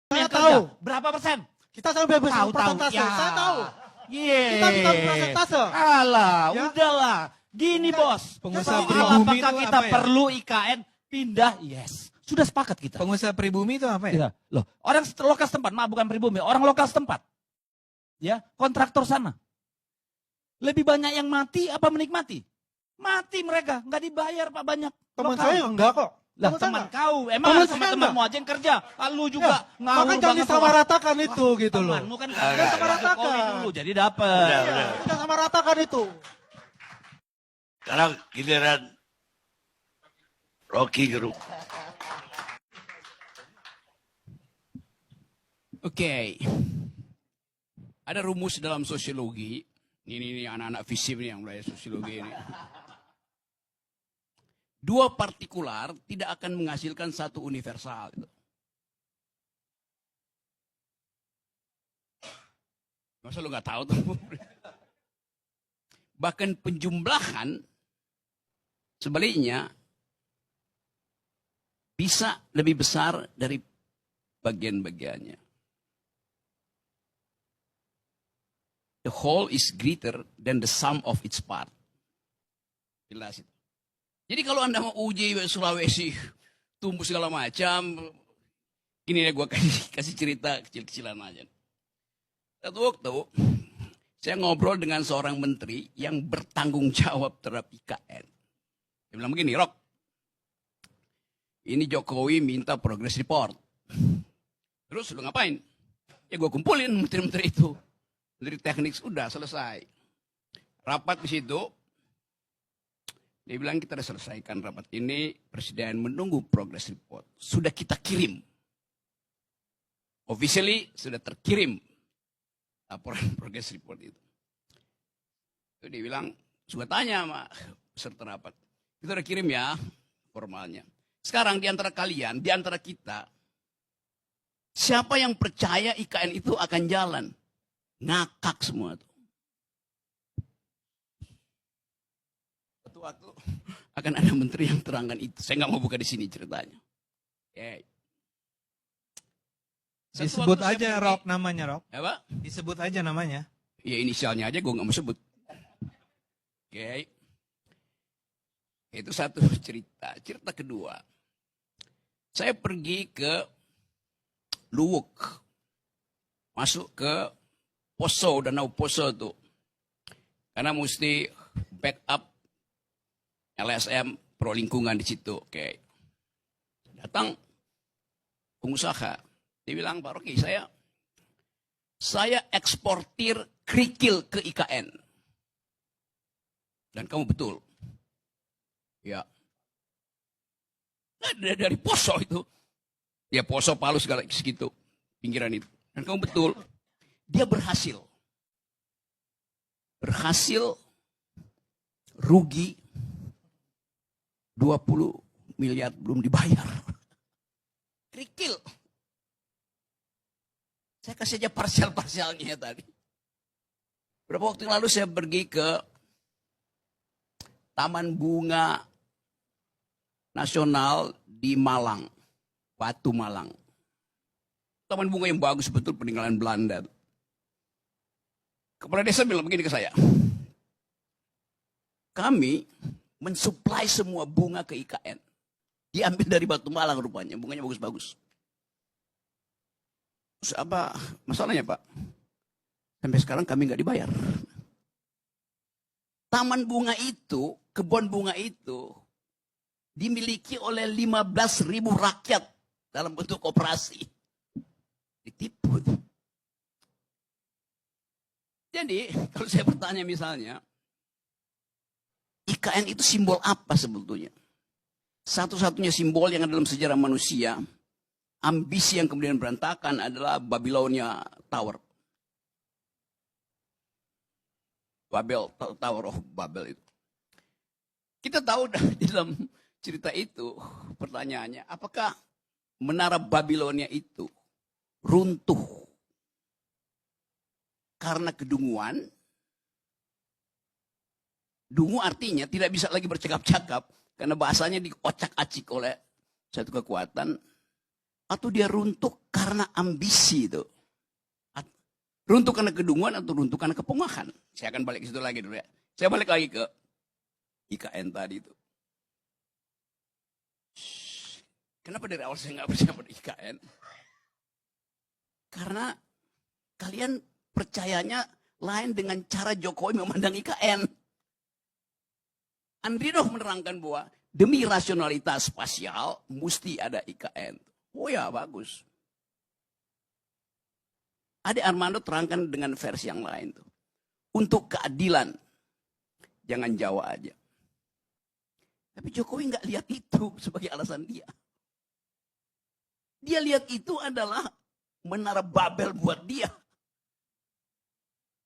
Saya kerja. tahu. Berapa persen? Kita sampai Tahu, persentase. ya. Saya tahu. Yeay. Kita bisa persentase. Alah, Ya. udahlah. Gini bos. Pengusaha Soal pribumi apakah itu kita apa ya? perlu IKN pindah? Yes. Sudah sepakat kita. Pengusaha pribumi itu apa ya? Iya. Loh, orang lokal setempat, maaf bukan pribumi, orang lokal setempat. Ya, kontraktor sana. Lebih banyak yang mati apa menikmati? Mati mereka, nggak dibayar Pak banyak. Teman Lokal. saya enggak kok. Lah Teman saya teman enggak. kau, emang Teman sama saya temanmu enggak. aja yang kerja. Lu juga ngawur Makanya jangan banget. disamaratakan itu gitu loh. Temanmu kan Jangan kerja disamaratakan. Jokowi dulu, jadi dapat. Iya, jangan samaratakan itu. Sekarang giliran Rocky Group. Oke. Ada rumus dalam sosiologi. Ini anak-anak FISIP nih yang belajar sosiologi ini. Dua partikular tidak akan menghasilkan satu universal. Masa lu nggak tahu tuh? Bahkan penjumlahan sebaliknya bisa lebih besar dari bagian-bagiannya. The whole is greater than the sum of its part. Jelas itu. Jadi kalau Anda mau uji Sulawesi, tumbuh segala macam, ini ya gue kasih cerita kecil-kecilan aja. Satu waktu, saya ngobrol dengan seorang menteri yang bertanggung jawab terhadap IKN. Dia bilang begini, Rok, ini Jokowi minta progress report. Terus lu ngapain? Ya gue kumpulin menteri-menteri itu. Menteri teknik sudah selesai. Rapat di situ. Dia bilang kita sudah selesaikan rapat ini. Presiden menunggu progress report. Sudah kita kirim. Officially sudah terkirim laporan progress report itu. Itu dia bilang, sudah tanya sama peserta rapat. Kita udah kirim ya formalnya. Sekarang di antara kalian, di antara kita, siapa yang percaya IKN itu akan jalan? Ngakak semua tuh. Suatu waktu akan ada menteri yang terangkan itu. Saya nggak mau buka di sini ceritanya. Okay. Disebut aja Rok namanya Rok. Apa? Disebut aja namanya. Ya inisialnya aja gue nggak mau sebut. Oke. Itu satu cerita. Cerita kedua. Saya pergi ke Luwuk. Masuk ke Poso, Danau Poso tuh. Karena mesti backup LSM pro lingkungan di situ. Oke. Datang pengusaha. Dia bilang, Pak Rocky, saya eksportir kerikil ke IKN. Dan kamu betul. Ya. Nah, dari Poso itu. Ya Poso, Palu, segala segitu. Pinggiran itu. Dan kamu betul. Dia berhasil. Berhasil rugi 20 miliar belum dibayar. Kerikil. Saya kasih aja parsial-parsialnya tadi. Beberapa waktu yang lalu saya pergi ke Taman Bunga Nasional di Malang. Batu Malang. Taman bunga yang bagus betul peninggalan Belanda. Kepala desa bilang begini ke saya. Kami mensuplai semua bunga ke IKN. Diambil dari Batu Malang rupanya. Bunganya bagus-bagus. Terus apa masalahnya Pak? Sampai sekarang kami nggak dibayar. Taman bunga itu, kebun bunga itu, dimiliki oleh 15.000 rakyat dalam bentuk koperasi. Ditipu. Jadi, kalau saya bertanya misalnya, IKN itu simbol apa sebetulnya? Satu-satunya simbol yang ada dalam sejarah manusia, ambisi yang kemudian berantakan adalah Babilonia Tower. Tower of Babel itu. Kita tahu di dalam cerita itu, pertanyaannya, apakah menara Babilonia itu runtuh karena kedunguan? Dungu artinya tidak bisa lagi bercakap-cakap karena bahasanya diocak-acik oleh satu kekuatan, atau dia runtuh karena ambisi itu. Runtuh karena kedunguan atau runtuh karena kepongahan. Saya akan balik ke situ lagi dulu ya. Saya balik lagi ke IKN tadi itu. Kenapa dari awal saya nggak percaya pada IKN? Karena kalian percayanya lain dengan cara Jokowi memandang IKN. Andrinov menerangkan bahwa demi rasionalitas spasial mesti ada IKN. Oh ya, bagus. Ade Armando terangkan dengan versi yang lain tuh. Untuk keadilan, jangan Jawa aja. Tapi Jokowi nggak lihat itu sebagai alasan dia. Dia lihat itu adalah menara Babel buat dia.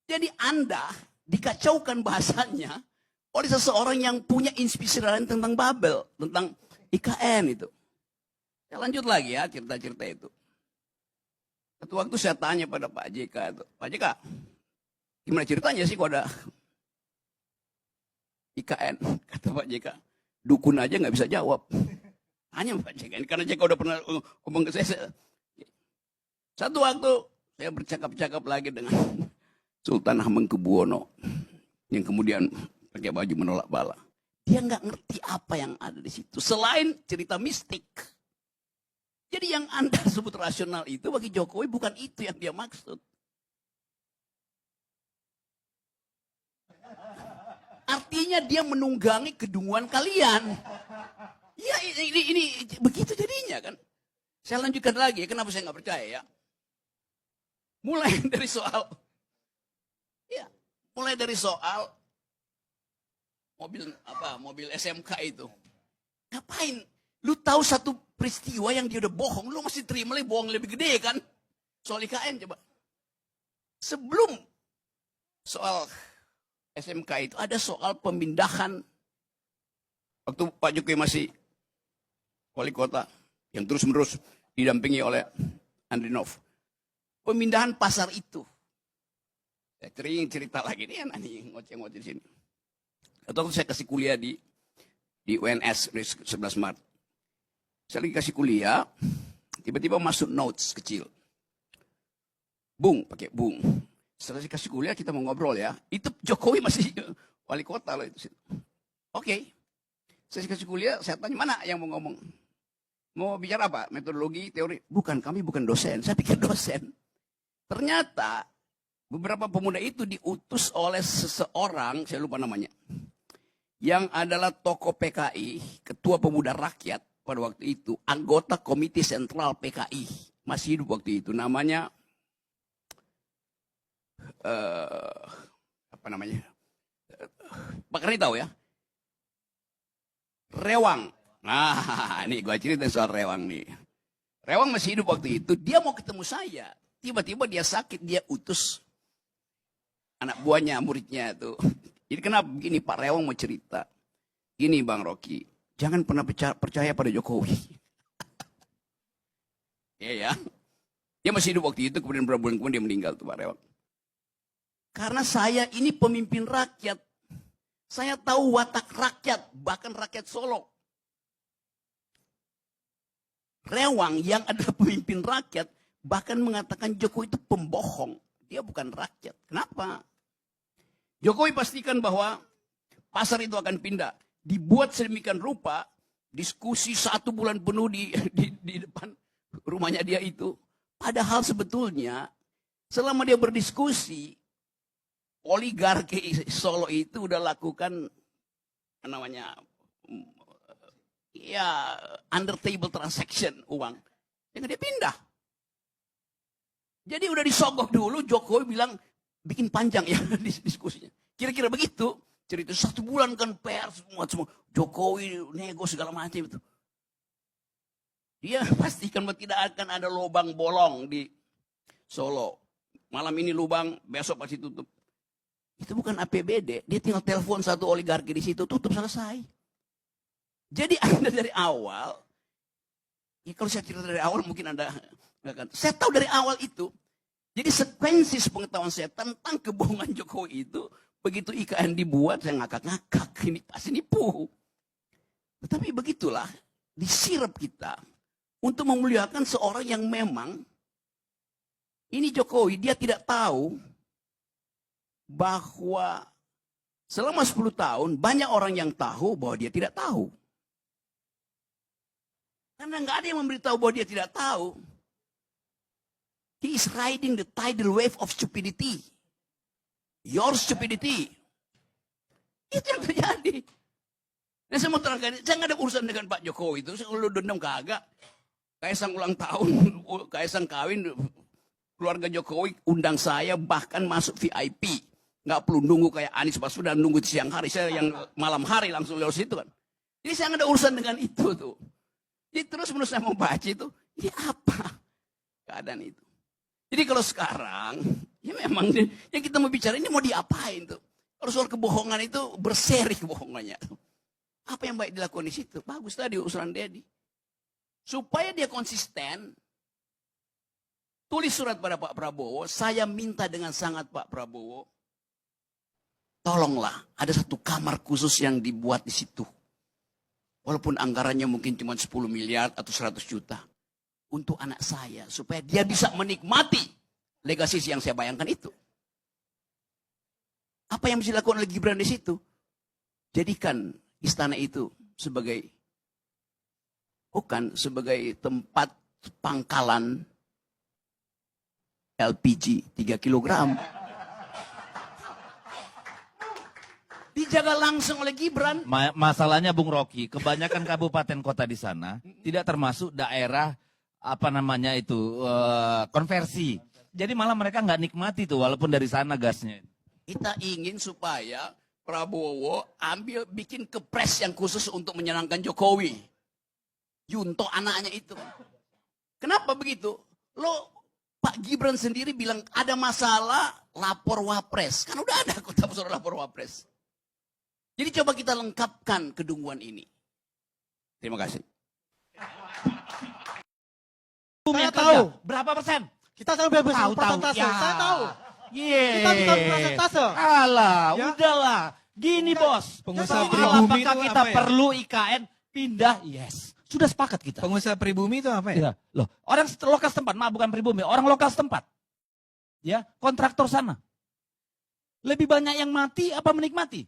Jadi Anda dikacaukan bahasanya oleh seseorang yang punya inspirasi lain tentang Babel, tentang IKN itu. Saya lanjut lagi ya cerita-cerita itu. Satu waktu saya tanya pada Pak JK itu, Pak JK, gimana ceritanya sih kok ada IKN? Kata Pak JK, dukun aja nggak bisa jawab. Hanya Pak JK, karena JK udah pernah ngomong ke saya. Satu waktu saya bercakap-cakap lagi dengan Sultan Hamengkubuwono yang kemudian pakai baju menolak bala. Dia nggak ngerti apa yang ada di situ selain cerita mistik. Jadi yang Anda sebut rasional itu bagi Jokowi bukan itu yang dia maksud. Artinya dia menunggangi kedunguan kalian. Ya ini begitu jadinya kan. Saya lanjutkan lagi, kenapa saya nggak percaya ya. Mulai dari soal mobil SMK itu. Ngapain? Lu tahu satu peristiwa yang dia udah bohong, lu masih terima lagi bohong lebih gede kan? Soal IKN coba. Sebelum soal SMK itu ada soal pemindahan waktu Pak Jokowi masih wali kota yang terus-menerus didampingi oleh Andrinov. Pemindahan pasar itu. Saya cerita lagi nih aneh ngoceh-ngoceh di sini. Atau saya kasih kuliah di UNS 11 Maret. Saya lagi kasih kuliah, tiba-tiba masuk notes kecil. Bung, pakai bung. Setelah saya kasih kuliah kita mau ngobrol ya. Itu Jokowi masih wali kota loh itu. Oke. Saya kasih kuliah, saya tanya mana yang mau ngomong. Mau bicara apa? Metodologi, teori? Bukan, kami bukan dosen. Saya pikir dosen. Ternyata beberapa pemuda itu diutus oleh seseorang, saya lupa namanya. Yang adalah tokoh PKI, ketua pemuda rakyat pada waktu itu, anggota komite sentral PKI, masih hidup waktu itu, namanya apa namanya? Pak Karni tahu ya? Rewang. Nah, ini gue cerita soal Rewang nih. Rewang masih hidup waktu itu, dia mau ketemu saya. Tiba-tiba dia sakit, dia utus anak buahnya, muridnya itu. Jadi kenapa begini Pak Rewang mau cerita. Gini Bang Rocky, jangan pernah percaya pada Jokowi. Ya. Dia masih hidup waktu itu, kemudian beberapa bulan kemudian dia meninggal tuh Pak Rewang. Karena saya ini pemimpin rakyat. Saya tahu watak rakyat, bahkan rakyat Solo. Rewang yang adalah pemimpin rakyat, bahkan mengatakan Jokowi itu pembohong. Dia bukan rakyat. Kenapa? Jokowi pastikan bahwa pasar itu akan pindah. Dibuat sedemikian rupa, diskusi 1 bulan penuh di depan rumahnya dia itu. Padahal sebetulnya, selama dia berdiskusi, oligarki Solo itu udah lakukan namanya ya under table transaction uang. Yang dia pindah. Jadi udah disogok dulu, Jokowi bilang bikin panjang ya diskusinya. Kira-kira begitu. Cerita 1 bulan kan pers semua Jokowi nego segala macam itu. Dia pastikan bahwa tidak akan ada lubang bolong di Solo. Malam ini lubang, besok pasti tutup. Itu bukan APBD, dia tinggal telepon satu oligarki di situ, tutup selesai. Jadi Anda dari awal, ya kalau saya cerita dari awal mungkin Anda nggak akan. Saya tahu dari awal itu. Jadi sekuensi pengetahuan saya tentang kebohongan Jokowi itu, begitu IKN dibuat, saya ngakak-ngakak, ini pasti nipu. Tetapi begitulah, disirap kita untuk memuliakan seorang yang memang ini Jokowi, dia tidak tahu bahwa selama 10 tahun banyak orang yang tahu bahwa dia tidak tahu. Karena nggak ada yang memberitahu bahwa dia tidak tahu. He is riding the tidal wave of stupidity. Your stupidity. Itu yang terjadi. Nah, saya mau terangkan, saya nggak ada urusan dengan Pak Jokowi itu. Saya lu dendam kagak. Kaisang ulang tahun, Kaisang kawin, keluarga Jokowi undang saya bahkan masuk VIP. Nggak perlu nunggu kayak Anies Baswedan nunggu di siang hari. Saya yang malam hari langsung lewat situ kan. Jadi saya nggak ada urusan dengan itu tuh. Jadi terus menurut saya membaca itu, ini apa keadaan itu. Jadi kalau sekarang, ya memang yang kita mau bicara ini mau diapain tuh. Kalau soal kebohongan itu berseri kebohongannya. Apa yang baik dilakukan di situ? Bagus tadi usulan Dedi. Supaya dia konsisten, tulis surat pada Pak Prabowo, saya minta dengan sangat Pak Prabowo, tolonglah ada satu kamar khusus yang dibuat di situ. Walaupun anggarannya mungkin cuma 10 miliar atau 100 juta. Untuk anak saya, supaya dia bisa menikmati legasi yang saya bayangkan itu. Apa yang bisa dilakukan oleh Gibran di situ? Jadikan istana itu sebagai, bukan sebagai tempat pangkalan LPG 3 kilogram. Dijaga langsung oleh Gibran. Masalahnya Bung Rocky, kebanyakan kabupaten kota di sana tidak termasuk daerah konversi. Jadi malah mereka nggak nikmati tuh walaupun dari sana gasnya. Kita ingin supaya Prabowo bikin kepres yang khusus untuk menyenangkan Jokowi. Junto anaknya itu. Kenapa begitu? Pak Gibran sendiri bilang ada masalah lapor wapres. Kan udah ada kota besar lapor wapres. Jadi coba kita lengkapkan kedunguan ini. Terima kasih. Saya tahu. Berapa persen? Kita sampai Tahu, persentase. ya. Saya tahu. Yeay. Kita bisa persentase. Alah, Ya. udahlah. Gini bos. Pengusaha Soal pribumi apakah itu kita apa ya? perlu IKN pindah? Yes. Sudah sepakat kita. Pengusaha pribumi itu apa ya? Ya, loh, orang lokal setempat, bukan pribumi, orang lokal setempat. Ya, kontraktor sana. Lebih banyak yang mati apa menikmati?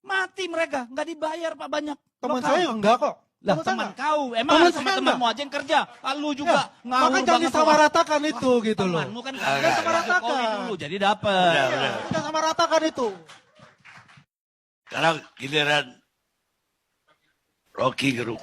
Mati mereka, nggak dibayar Pak banyak. Teman Lokal. saya enggak kok. Lah Teman teman saya kau, emang Teman ada saya teman-temanmu enggak. aja yang kerja. Lu juga Ya, ngawur maka jangan banget. disamaratakan itu gitu loh. Temanmu kan Jangan kerja disamaratakan. Jokowi dulu, jadi dapat. Iya, kita samaratakan itu. Sekarang giliran Rocky Gerung.